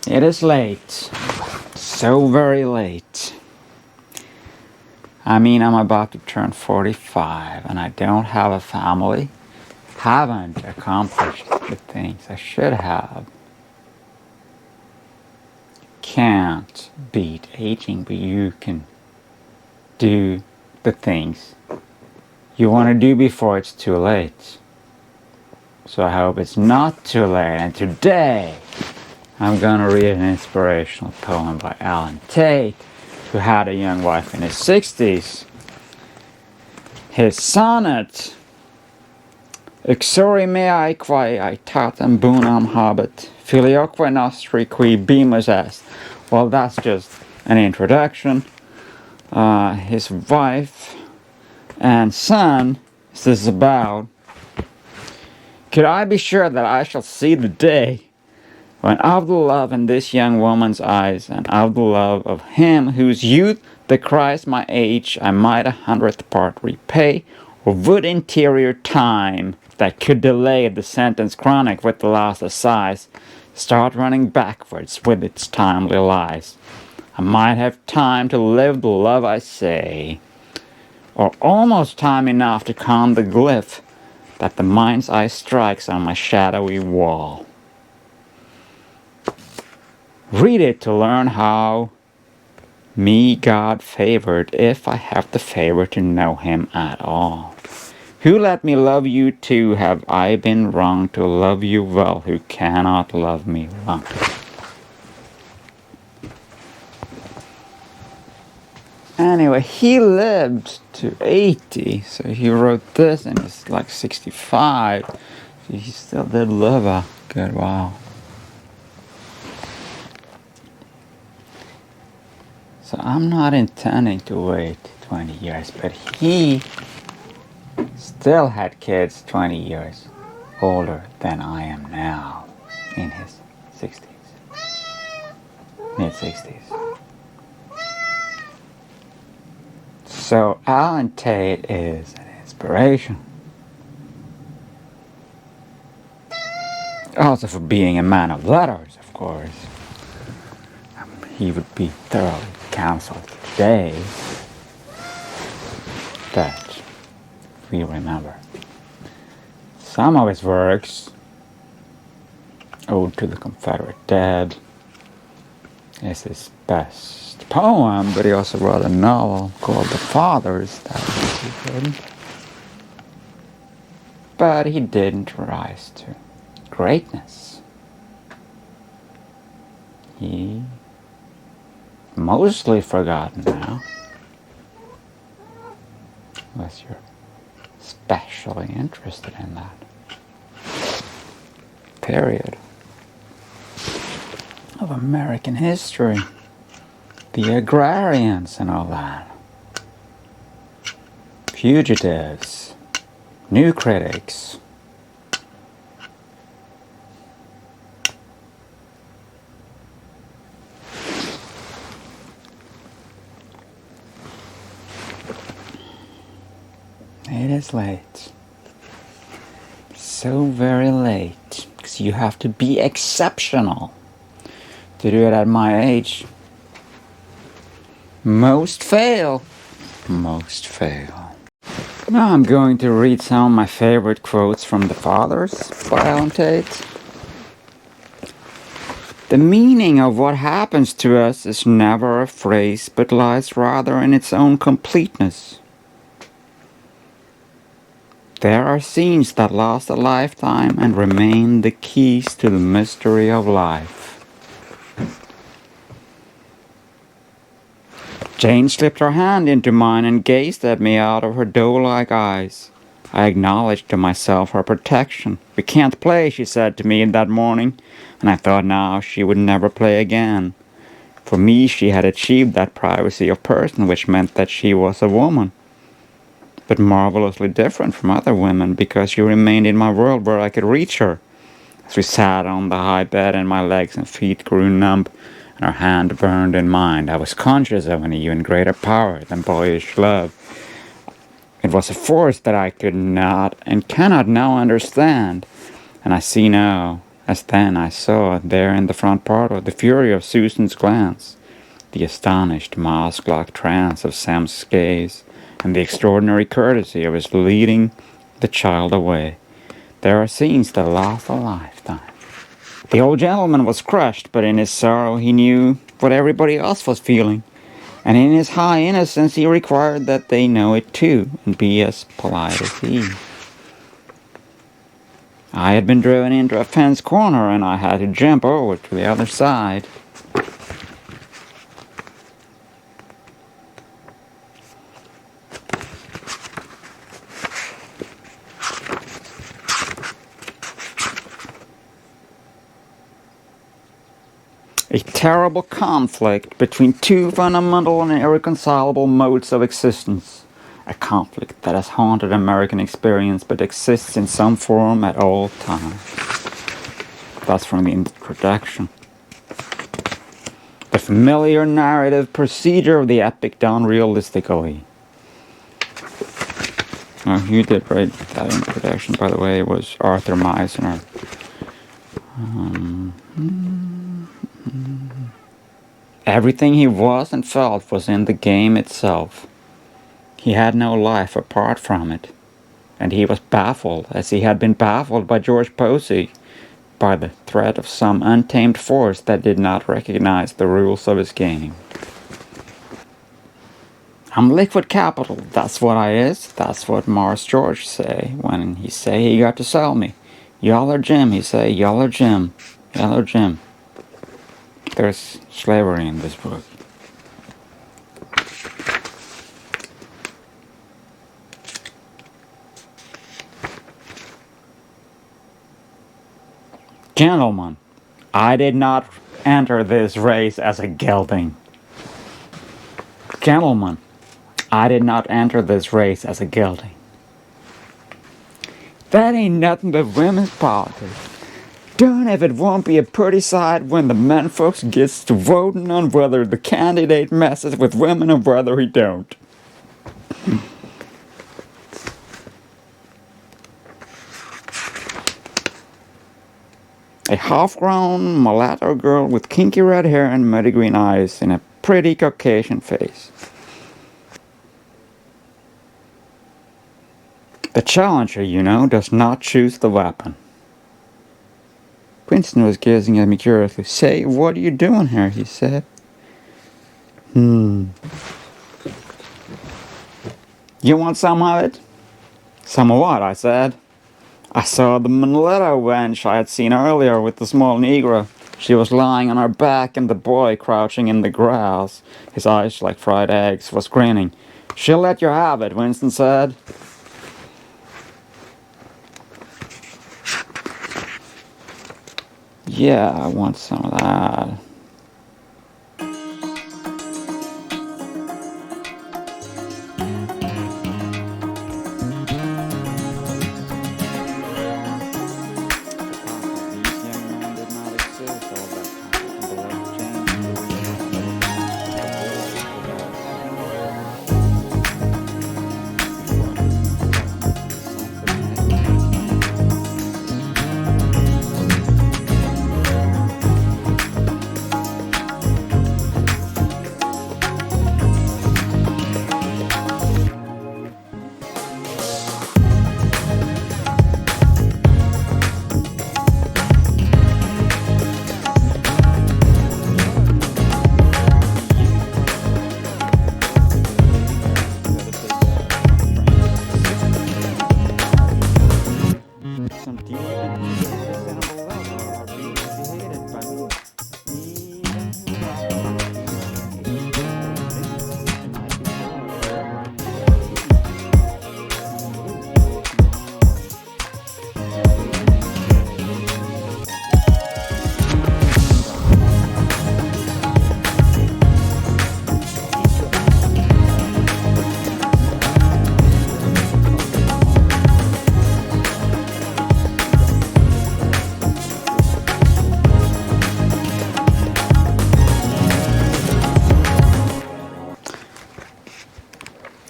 It is late. So very late. I mean, I'm about to turn 45 and I don't have a family. Haven't accomplished the things I should have. Can't beat aging, but you can do the things you want to do before it's too late. So I hope it's not too late. And today, I'm gonna read an inspirational poem by Tate, who had a young wife in his 60s. His sonnet, Uxori mea quae aetatem bunam habet, filioque nostri qui bimus est. Well, that's just an introduction. His wife and son, this is about, could I be sure that I shall see the day when of the love in this young woman's eyes, and of the love of him whose youth decries my age, I might 100th part repay, or would interior time, that could delay the sentence chronic with the last assize, start running backwards with its timely lies. I might have time to live the love I say, or almost time enough to con the glyph that the mind's eye strikes on my shadowy wall. Read it to learn how me God favored, if I have the favor to know him at all. Who let me love you too? Have I been wrong to love you well, who cannot love me wrong? Anyway, he lived to 80, so he wrote this and he's like 65. So he still did live a good while. So I'm not intending to wait 20 years, but he still had kids 20 years older than I am now, in his 60s, mid-60s. So Tate is an inspiration. Also for being a man of letters, of course. He would be thoroughly counseled today, but we remember some of his works. Ode to the Confederate Dead is his best poem, but he also wrote a novel called The Fathers that was too good. But he didn't rise to greatness. He mostly forgotten now, unless you're especially interested in that period of American history, the agrarians and all that, fugitives, new critics. It is late. So very late. Because you have to be exceptional to do it at my age. Most fail. Most fail. Now I'm going to read some of my favorite quotes from The Fathers by Tate. The meaning of what happens to us is never a phrase, but lies rather in its own completeness. There are scenes that last a lifetime and remain the keys to the mystery of life. Jane slipped her hand into mine and gazed at me out of her doe-like eyes. I acknowledged to myself her protection. "We can't play," she said to me that morning, and I thought now she would never play again. For me, she had achieved that privacy of person, which meant that she was a woman, but marvelously different from other women, because she remained in my world where I could reach her. As we sat on the high bed and my legs and feet grew numb and her hand burned in mine, I was conscious of an even greater power than boyish love. It was a force that I could not and cannot now understand, and I see now as then I saw there in the front parlour the fury of Susan's glance, the astonished mask-like trance of Sam's gaze, and the extraordinary courtesy of his leading the child away. There are scenes that last a lifetime. The old gentleman was crushed, but in his sorrow he knew what everybody else was feeling, and in his high innocence he required that they know it too, and be as polite as he. I had been driven into a fence corner, and I had to jump over to the other side. A terrible conflict between two fundamental and irreconcilable modes of existence. A conflict that has haunted American experience but exists in some form at all times. That's from the introduction. The familiar narrative procedure of the epic done realistically. Who did write that introduction, by the way, was Arthur Meisner. Everything he was and felt was in the game itself. He had no life apart from it, and he was baffled, as he had been baffled by George Posey, by the threat of some untamed force that did not recognize the rules of his game. I'm liquid capital, that's what I is, that's what Morris George say, when he say he got to sell me. Yaller Jim, he say, yaller Jim, yaller Jim. There's slavery in this book. Gentlemen, I did not enter this race as a gelding. Gentlemen, I did not enter this race as a gelding. That ain't nothing but women's politics. Darn if it won't be a pretty sight when the men folks gets to voting on whether the candidate messes with women or whether he don't. A half-grown mulatto girl with kinky red hair and muddy green eyes and a pretty Caucasian face. The challenger, you know, does not choose the weapon. Princeton was gazing at me curiously. Say, what are you doing here? He said. You want some of it? Some of what? I said. I saw the mulatto wench I had seen earlier with the small negro. She was lying on her back, and the boy, crouching in the grass, his eyes like fried eggs, was grinning. She'll let you have it, Winston said. Yeah, I want some of that.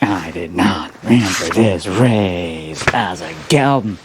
I did not enter this race as a gelding.